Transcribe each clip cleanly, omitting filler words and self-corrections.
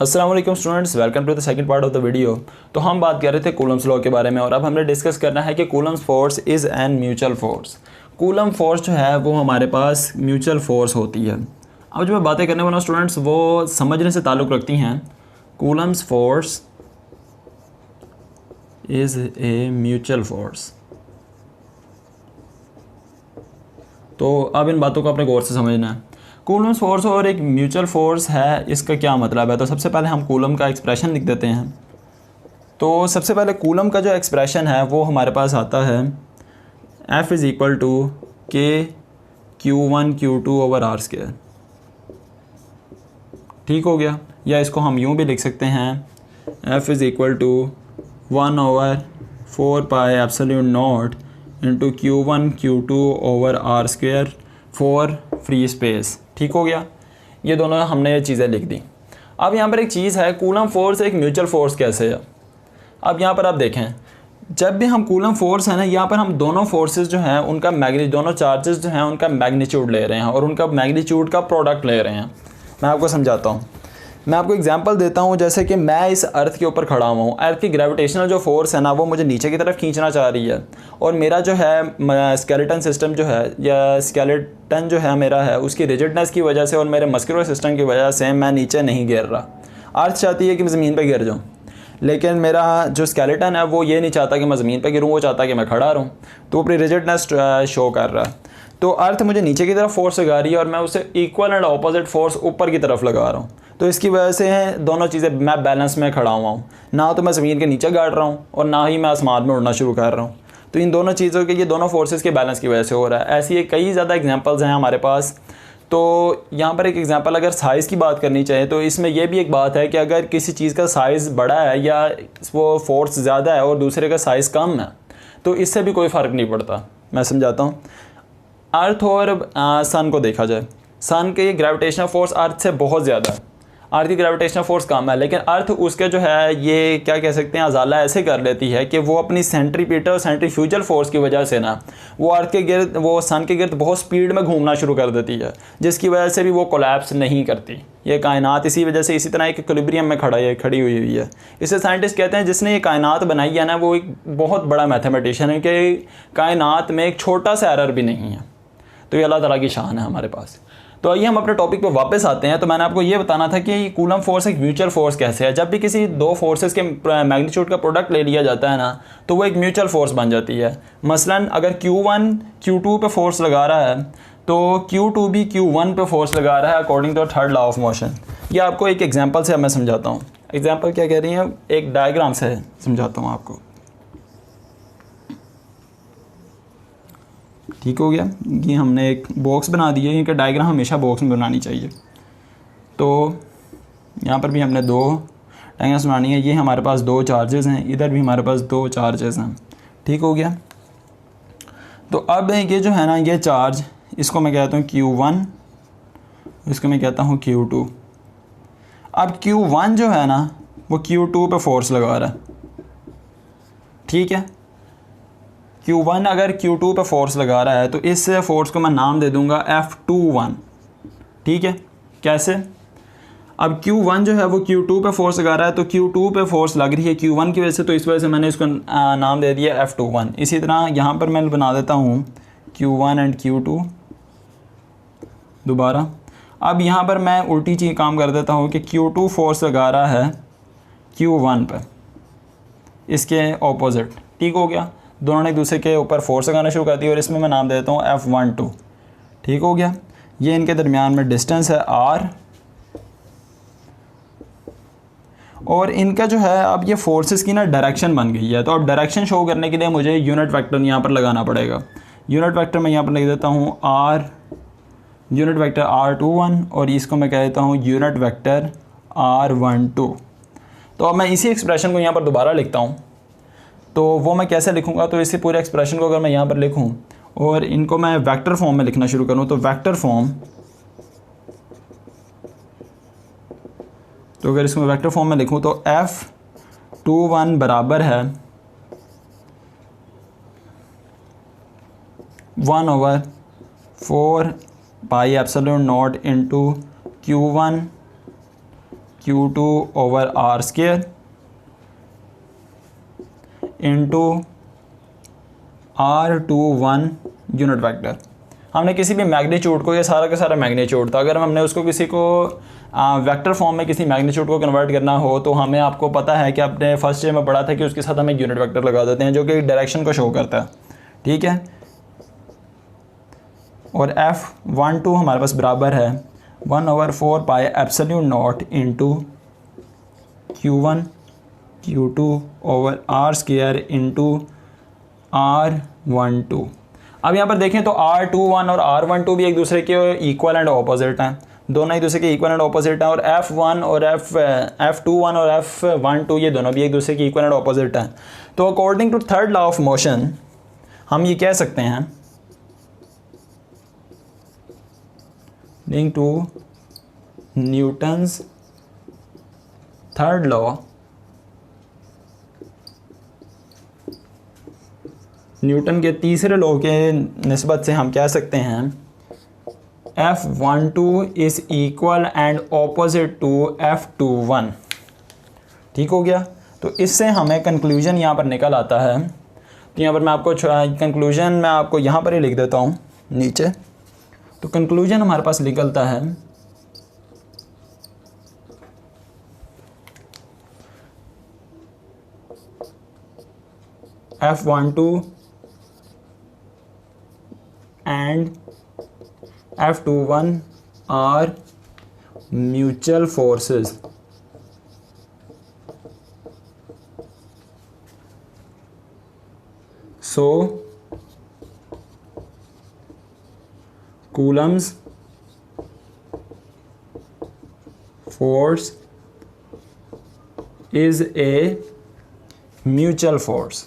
अस्सलाम वालेकुम students, welcome to the second part of the video. तो हम बात कर रहे थे कूलम्स लॉ के बारे में और अब हमने डिस्कस करना है कि Coulomb's force is an mutual force. Coulomb force जो है वो हमारे पास म्यूचुअल फोर्स होती है। अब जो मैं बातें करने वाला स्टूडेंट्स वो समझने से ताल्लुक़ रखती हैं। Coulomb's force is a mutual force. तो अब इन बातों को अपने गौर से समझना है। कूलम्स फोर्स और एक म्यूचुअल फोर्स है, इसका क्या मतलब है। तो सबसे पहले हम कूलम का एक्सप्रेशन लिख देते हैं। तो सबसे पहले कूलम का जो एक्सप्रेशन है वो हमारे पास आता है F इज़ इक्वल टू के Q1 Q2 over R square. ठीक हो गया। या इसको हम यूँ भी लिख सकते हैं F is equal to 1 over 4 pi epsilon naught into Q1 Q2 over R square for free space. ठीक हो गया। ये दोनों हमने ये चीज़ें लिख दी। अब यहाँ पर एक चीज़ है, कूलम फोर्स एक म्यूचुअल फोर्स कैसे है। अब यहाँ पर आप देखें, जब भी हम कूलम फोर्स है ना, यहाँ पर हम दोनों फोर्सेस जो हैं उनका दोनों चार्जेस जो हैं उनका मैग्नीट्यूड ले रहे हैं और उनका मैग्नीट्यूड का प्रोडक्ट ले रहे हैं। मैं आपको समझाता हूँ। मैं आपको एग्जांपल देता हूँ। जैसे कि मैं इस अर्थ के ऊपर खड़ा हुआ हूँ, अर्थ की ग्रेविटेशनल जो फोर्स है ना वो मुझे नीचे की तरफ खींचना चाह रही है और मेरा जो है स्केलेटन सिस्टम जो है या स्केलेटन जो है मेरा है उसकी रिजिडनेस की वजह से और मेरे मस्कुलर सिस्टम की वजह से मैं नीचे नहीं गिर रहा। अर्थ चाहती है कि मैं ज़मीन पर गिर जाऊँ, लेकिन मेरा जो स्केलेटन है वो ये नहीं चाहता कि मैं ज़मीन पर गिरूँ, वो चाहता है कि मैं खड़ा रहूँ। तो अपनी रिजिडनेस शो कर रहा है। तो अर्थ मुझे नीचे की तरफ फोर्स लगा रही है और मैं उसे इक्वल एंड ऑपोजिट फोर्स ऊपर की तरफ लगा रहा हूँ। तो इसकी वजह से दोनों चीज़ें मैं बैलेंस में खड़ा हुआ हूँ। ना तो मैं ज़मीन के नीचे गाड़ रहा हूँ और ना ही मैं आसमान में उड़ना शुरू कर रहा हूँ। तो इन दोनों चीज़ों के ये दोनों फोर्सेस के बैलेंस की वजह से हो रहा है। ऐसी कई ज़्यादा एग्जांपल्स हैं हमारे पास। तो यहाँ पर एक एग्जांपल अगर साइज़ की बात करनी चाहिए तो इसमें यह भी एक बात है कि अगर किसी चीज़ का साइज़ बड़ा है या वो फोर्स ज़्यादा है और दूसरे का साइज़ कम है तो इससे भी कोई फ़र्क नहीं पड़ता। मैं समझाता हूँ। अर्थ और सन को देखा जाए, सन के ग्रेविटेशनल फोर्स अर्थ से बहुत ज़्यादा है, अर्थ की ग्रेविटेशनल फोर्स कम है, लेकिन अर्थ उसके जो है ये क्या कह सकते हैं अजाला ऐसे कर लेती है कि वो अपनी सेंट्रीपिटल और सेंट्रीफ्यूजल फोर्स की वजह से ना वो अर्थ के गिर्द वो सन के गिर्द बहुत स्पीड में घूमना शुरू कर देती है, जिसकी वजह से भी वो कोलैप्स नहीं करती। ये कायनात इसी वजह से इसी तरह एक इक्विलिब्रियम में खड़ी हुई है। इसे साइंटिस्ट कहते हैं जिसने ये कायनात बनाई है ना वो एक बहुत बड़ा मैथमेटिशियन है कि कायनात में एक छोटा सा एरर भी नहीं है। तो ये अल्लाह ताला की शान है हमारे पास। तो आइए हम अपने टॉपिक पे वापस आते हैं। तो मैंने आपको ये बताना था कि कूलम फोर्स एक म्यूचुअल फोर्स कैसे है। जब भी किसी दो फोर्सेस के मैग्नीट्यूड का प्रोडक्ट ले लिया जाता है ना तो वो एक म्यूचुअल फोर्स बन जाती है। मसलन अगर Q1 Q2 पे फोर्स लगा रहा है तो Q2 भी Q1 पे फोर्स लगा रहा है according to third law of motion. ये आपको एक एग्जाम्पल से मैं समझाता हूँ। एग्जाम्पल क्या कह रही हैं, एक डायग्राम से समझाता हूँ आपको। ठीक हो गया। ये हमने एक बॉक्स बना दिया है कि डायग्राम हमेशा बॉक्स में बनानी चाहिए। तो यहाँ पर भी हमने दो डायग्राम्स बनानी है। ये हमारे पास दो चार्जेस हैं, इधर भी हमारे पास दो चार्जेस हैं। ठीक हो गया। तो अब ये जो है ना ये चार्ज, इसको मैं कहता हूँ Q1, इसको मैं कहता हूँ Q2। अब Q1 जो है ना वो Q2 पे फोर्स लगा रहा है। ठीक है। Q1 अगर Q2 पे फोर्स लगा रहा है तो इस फोर्स को मैं नाम दे दूंगा F21। ठीक है। कैसे, अब Q1 जो है वो Q2 पे फोर्स लगा रहा है तो Q2 पे फोर्स लग रही है Q1 की वजह से, तो इस वजह से मैंने इसको नाम दे दिया F21। इसी तरह यहाँ पर मैं बना देता हूँ Q1 एंड Q2 दोबारा। अब यहाँ पर मैं उल्टी चीज़ काम कर देता हूँ कि Q2 फोर्स लगा रहा है Q1 पे, इसके ऑपोजिट। ठीक हो गया। दोनों ने एक दूसरे के ऊपर फोर्स लगाना शुरू कर दी और इसमें मैं नाम देता हूँ F12। ठीक हो गया। ये इनके दरमियान में डिस्टेंस है R और इनका जो है अब ये फोर्सेस की ना डायरेक्शन बन गई है। तो अब डायरेक्शन शो करने के लिए मुझे यूनिट वेक्टर यहाँ पर लगाना पड़ेगा। यूनिट वेक्टर मैं यहाँ पर लिख देता हूँ R, यूनिट वेक्टर R21 और इसको मैं कह देता हूँ यूनिट वेक्टर R12। तो अब मैं इसी एक्सप्रेशन को यहाँ पर दोबारा लिखता हूँ। तो वो मैं कैसे लिखूँगा, तो इसी पूरे एक्सप्रेशन को अगर मैं यहाँ पर लिखूँ और इनको मैं वेक्टर फॉर्म में लिखना शुरू करूँ तो वेक्टर फॉर्म, तो अगर इसको वेक्टर फॉर्म में लिखूँ तो F21 बराबर है 1 over 4 pi epsilon naught into Q1 Q2 over R square into R21 unit vector. हमने किसी भी मैग्नीट्यूड को, ये सारा का सारा मैग्नीट्यूड था, अगर हमने उसको किसी को वेक्टर फॉर्म में किसी मैग्नीट्यूड को कन्वर्ट करना हो तो हमें, आपको पता है कि आपने फर्स्ट ईयर में पढ़ा था कि उसके साथ हम एक यूनिट वेक्टर लगा देते हैं जो कि डायरेक्शन को शो करता है, ठीक है। और F12 हमारे पास बराबर है 1/4 pi epsilon naught into Q1 Q2 over R square into R12। अब यहाँ पर देखें तो R21 और R12 भी एक दूसरे के इक्वल एंड ऑपोजिट हैं, दोनों एक दूसरे के इक्वल एंड ऑपोजिट हैं। और F1 और F21 और F12 ये दोनों भी एक दूसरे के इक्वल एंड ऑपोजिट हैं। तो according to third law of motion हम ये कह सकते हैं, link to Newton's third law, Newton के तीसरे लॉ के निस्बत से हम कह सकते हैं F12 is equal and opposite to F21। ठीक हो गया। तो इससे हमें कंक्लूजन यहाँ पर निकल आता है। तो यहाँ पर मैं आपको कंक्लूजन मैं आपको यहाँ पर ही लिख देता हूँ नीचे। तो कंक्लूजन हमारे पास निकलता है F12 and F21 are mutual forces so Coulomb's force is a mutual force।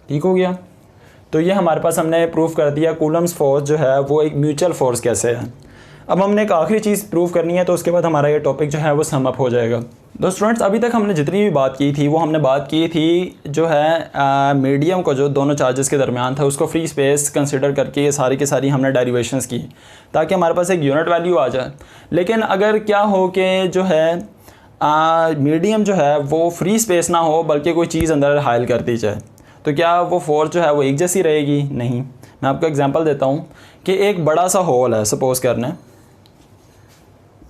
ठीक हो गया। तो ये हमारे पास हमने प्रूफ कर दिया कूलम्स फोर्स जो है वो एक म्यूचुअल फोर्स कैसे है। अब हमने एक आखिरी चीज़ प्रूफ करनी है, तो उसके बाद हमारा ये टॉपिक जो है वो सम अप हो जाएगा। तो स्टूडेंट्स, अभी तक हमने जितनी भी बात की थी वो हमने बात की थी जो है मीडियम को जो दोनों चार्जेस के दरमियान था उसको फ्री स्पेस कंसिडर करके ये सारी की सारी हमने डेरिवेशंस की ताकि हमारे पास एक यूनिट वैल्यू आ जाए। लेकिन अगर क्या हो कि जो है मीडियम जो है वो फ्री स्पेस ना हो बल्कि कोई चीज़ अंदर हाइल कर दी जाए, तो क्या वो फोर्स जो है वो एक जैसी रहेगी? नहीं। मैं आपको एग्जांपल देता हूँ कि एक बड़ा सा होल है, सपोज़ करने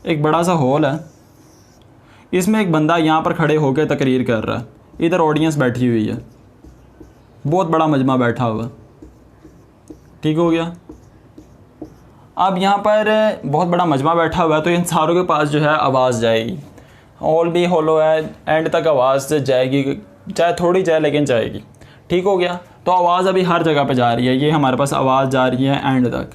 एक बड़ा सा होल है, इसमें एक बंदा यहाँ पर खड़े होकर तकरीर कर रहा है, इधर ऑडियंस बैठी हुई है, बहुत बड़ा मजमा बैठा हुआ। ठीक हो गया। अब यहाँ पर बहुत बड़ा मजमा बैठा हुआ है तो इन सारों के पास जो है आवाज़ जाएगी। हॉल भी होलो है, एंड तक आवाज़ जाएगी, चाहे थोड़ी जाए लेकिन जाएगी। ठीक हो गया। तो आवाज़ अभी हर जगह पे जा रही है, ये हमारे पास आवाज़ जा रही है एंड तक।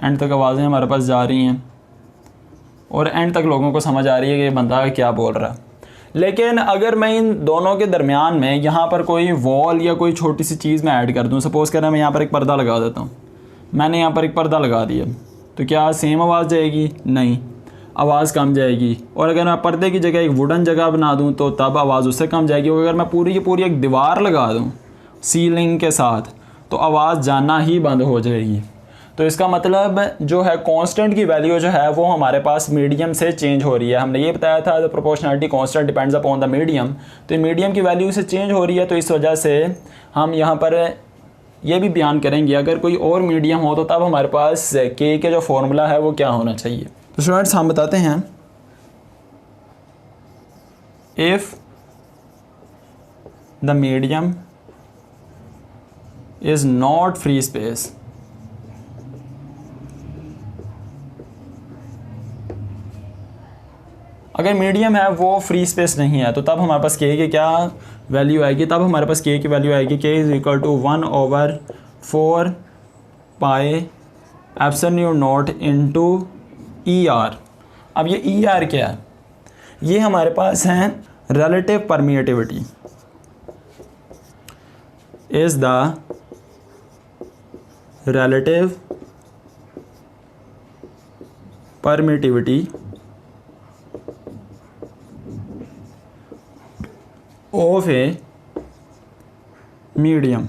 एंड तक आवाज़ें हमारे पास जा रही हैं और एंड तक लोगों को समझ आ रही है कि ये बंदा क्या बोल रहा है। लेकिन अगर मैं इन दोनों के दरमियान में यहाँ पर कोई वॉल या कोई छोटी सी चीज़ मैं ऐड कर दूँ, सपोज़ करें मैं यहाँ पर एक पर्दा लगा देता हूँ, मैंने यहाँ पर एक पर्दा लगा दिया, तो क्या सेम आवाज़ जाएगी? नहीं, आवाज़ कम जाएगी। और अगर मैं पर्दे की जगह एक वुडन जगह बना दूँ तो तब आवाज़ उससे कम जाएगी। और अगर मैं पूरी की पूरी एक दीवार लगा दूँ सीलिंग के साथ तो आवाज़ जाना ही बंद हो जाएगी। तो इसका मतलब जो है कांस्टेंट की वैल्यू जो है वो हमारे पास मीडियम से चेंज हो रही है। हमने ये बताया था the proportionality constant depends upon the medium, तो मीडियम की वैल्यू से चेंज हो रही है। तो इस वजह से हम यहाँ पर ये भी बयान करेंगे अगर कोई और मीडियम हो तो तब हमारे पास के जो फॉर्मूला है वो क्या होना चाहिए। तो स्टूडेंट्स, हम बताते हैं if the medium is not free space, अगर मीडियम है वो फ्री स्पेस नहीं है तो तब हमारे पास के की क्या वैल्यू आएगी? तब हमारे पास के की वैल्यू आएगी k is equal to 1/4 pi epsilon naught into ER। अब ये ER क्या है? ये हमारे पास है relative permittivity is the relative permittivity of a medium,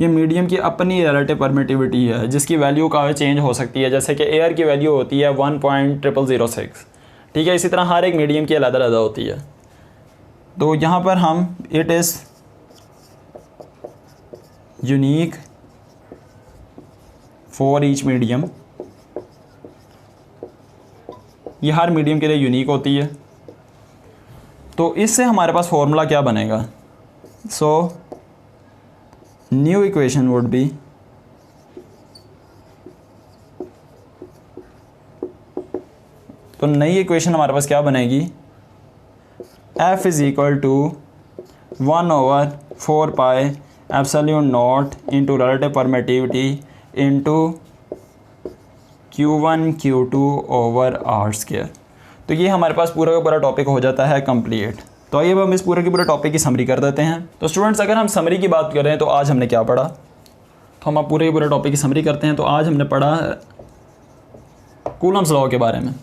ये मीडियम की अपनी रिलेटिव परमिटिविटी है जिसकी वैल्यू का चेंज हो सकती है, जैसे कि एयर की वैल्यू होती है 1.0006, ठीक है। इसी तरह हर एक मीडियम की अलग अलग होती है। तो यहाँ पर हम it is unique for each medium, ये हर मीडियम के लिए यूनिक होती है। तो इससे हमारे पास फॉर्मूला क्या बनेगा? So new equation would be तो नई इक्वेशन हमारे पास क्या बनेगी? f is equal to 1/4 epsilon naught into relative permittivity into Q1 Q2 over R square. तो ये हमारे पास पूरा का पूरा टॉपिक हो जाता है कंप्लीट। तो आइए अब हम इस पूरे के पूरे टॉपिक की समरी कर देते हैं। तो स्टूडेंट्स, अगर हम समरी की बात करें तो आज हमने क्या पढ़ा, तो हम अब पूरे के पूरे टॉपिक की समरी करते हैं। तो आज हमने पढ़ा कूलम्स लॉ के बारे में।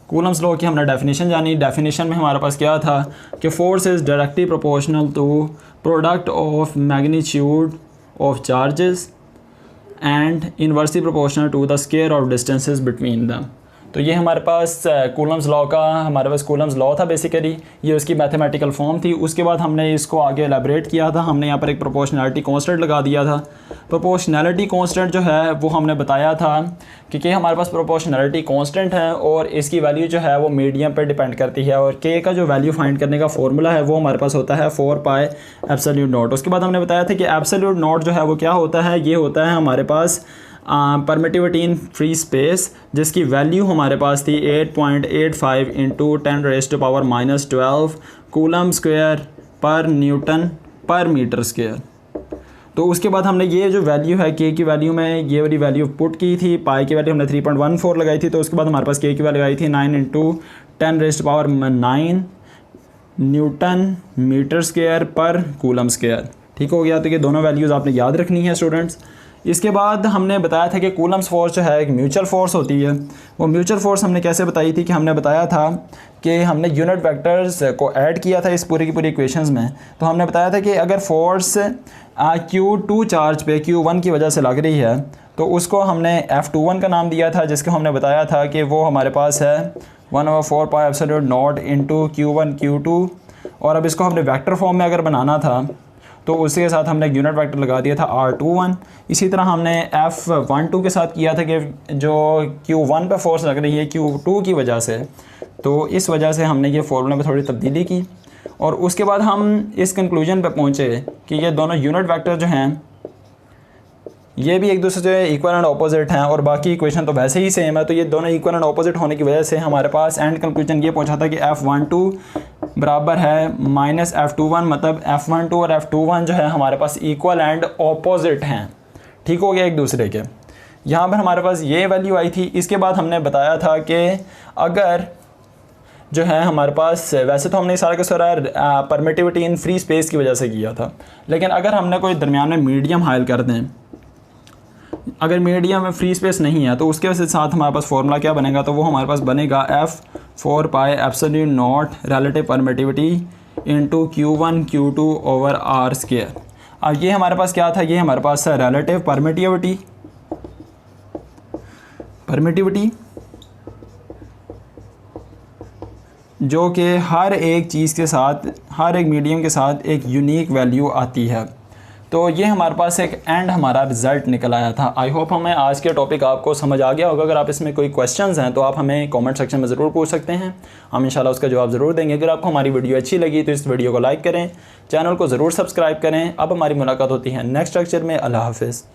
कूलम्स लॉ की हमने डेफिनेशन जानी। डेफिनेशन में हमारे पास क्या था कि force is directly proportional to product of magnitude of charges and inversely proportional to the square of distances between them. तो ये हमारे पास कूलम्स लॉ का कूलम्स लॉ था बेसिकली, ये उसकी मैथमेटिकल फॉर्म थी। उसके बाद हमने इसको आगे एलेबरेट किया था, हमने यहाँ पर एक प्रोपोर्शनैलिटी कांस्टेंट लगा दिया था। प्रोपोर्शनैलिटी कांस्टेंट जो है वो हमने बताया था कि हमारे पास प्रोपोर्शनैलिटी कांस्टेंट है और इसकी वैल्यू जो है वो मीडियम पर डिपेंड करती है, और के का जो वैल्यू फाइंड करने का फॉर्मूला है वो हमारे पास होता है 4π एब्सोल्यूट नॉट। उसके बाद हमने बताया था कि एब्सोल्यूट नॉट जो है वो क्या होता है, ये होता है हमारे पास परमिटिविटी इन फ्री स्पेस, जिसकी वैल्यू हमारे पास थी 8.85 इंटू 10⁻⁻12 कूलम स्क्वायर पर न्यूटन पर मीटर स्क्वायर। तो उसके बाद हमने ये जो वैल्यू है के की वैल्यू में ये वाली वैल्यू पुट की थी, पाई की वैल्यू हमने 3.14 लगाई थी। तो उसके बाद हमारे पास के की वैल्यू आई थी 9 इंटू 10⁻9 न्यूटन मीटर स्क्वायर पर कूलम स्क्वायर। ठीक हो गया। तो ये दोनों वैल्यूज़ आपने याद रखनी है स्टूडेंट्स। इसके बाद हमने बताया था कि कूलम्स फोर्स जो है एक म्यूचुअल फोर्स होती है। वो म्यूचुअल फोर्स हमने कैसे बताई थी कि हमने बताया था कि हमने यूनिट वेक्टर्स को ऐड किया था इस पूरी की पूरी इक्वेशंस में। तो हमने बताया था कि अगर फोर्स Q2 चार्ज पे Q1 की वजह से लग रही है तो उसको हमने F21 का नाम दिया था, जिसको हमने बताया था कि वो हमारे पास है 1/4 epsilon naught into Q1 Q2। और अब इसको हमने वेक्टर फॉर्म में अगर बनाना था तो उसके साथ हमने यूनिट वेक्टर लगा दिया था R21। इसी तरह हमने F12 के साथ किया था कि जो Q1 पे फोर्स लग रही है Q2 की वजह से, तो इस वजह से हमने ये फॉर्मूला में थोड़ी तब्दीली की। और उसके बाद हम इस कंक्लूजन पे पहुँचे कि ये दोनों यूनिट वेक्टर जो हैं ये भी एक दूसरे से इक्वल एंड ऑपोजिट हैं, और बाकी इक्वेशन तो वैसे ही सेम है। तो ये दोनों इक्वल एंड ऑपोजिट होने की वजह से हमारे पास एंड कंक्लूजन ये पहुंचा था कि F12 बराबर है माइनस F21, मतलब F12 और F21 जो है हमारे पास इक्वल एंड ऑपोजिट हैं। ठीक हो गया एक दूसरे के। यहाँ पर हमारे पास ये वैल्यू आई थी। इसके बाद हमने बताया था कि अगर जो है हमारे पास, वैसे तो हमने सारा का सारा परमिटिविटी इन फ्री स्पेस की वजह से किया था, लेकिन अगर हमने कोई दरमियान में मीडियम हायल कर दें, अगर मीडियम में फ्री स्पेस नहीं है तो उसके साथ हमारे पास फॉर्मूला क्या बनेगा, तो वो हमारे पास बनेगा F4π epsilon naught relative permittivity into Q1 Q2 over R square. अब ये हमारे पास क्या था, ये हमारे पास है रिलेटिव परमिटिविटी जो कि हर एक चीज़ के साथ, हर एक मीडियम के साथ एक यूनिक वैल्यू आती है। तो ये हमारे पास एक एंड हमारा रिज़ल्ट निकल आया था। आई होप हमें आज के टॉपिक आपको समझ आ गया होगा। अगर आप इसमें कोई क्वेश्चंस हैं तो आप हमें कमेंट सेक्शन में ज़रूर पूछ सकते हैं, हम इंशाल्लाह उसका जवाब ज़रूर देंगे। अगर आपको हमारी वीडियो अच्छी लगी तो इस वीडियो को लाइक करें, चैनल को ज़रूर सब्सक्राइब करें। अब हमारी मुलाकात होती है नेक्स्ट लेक्चर में। अल्लाह हाफ़िज़।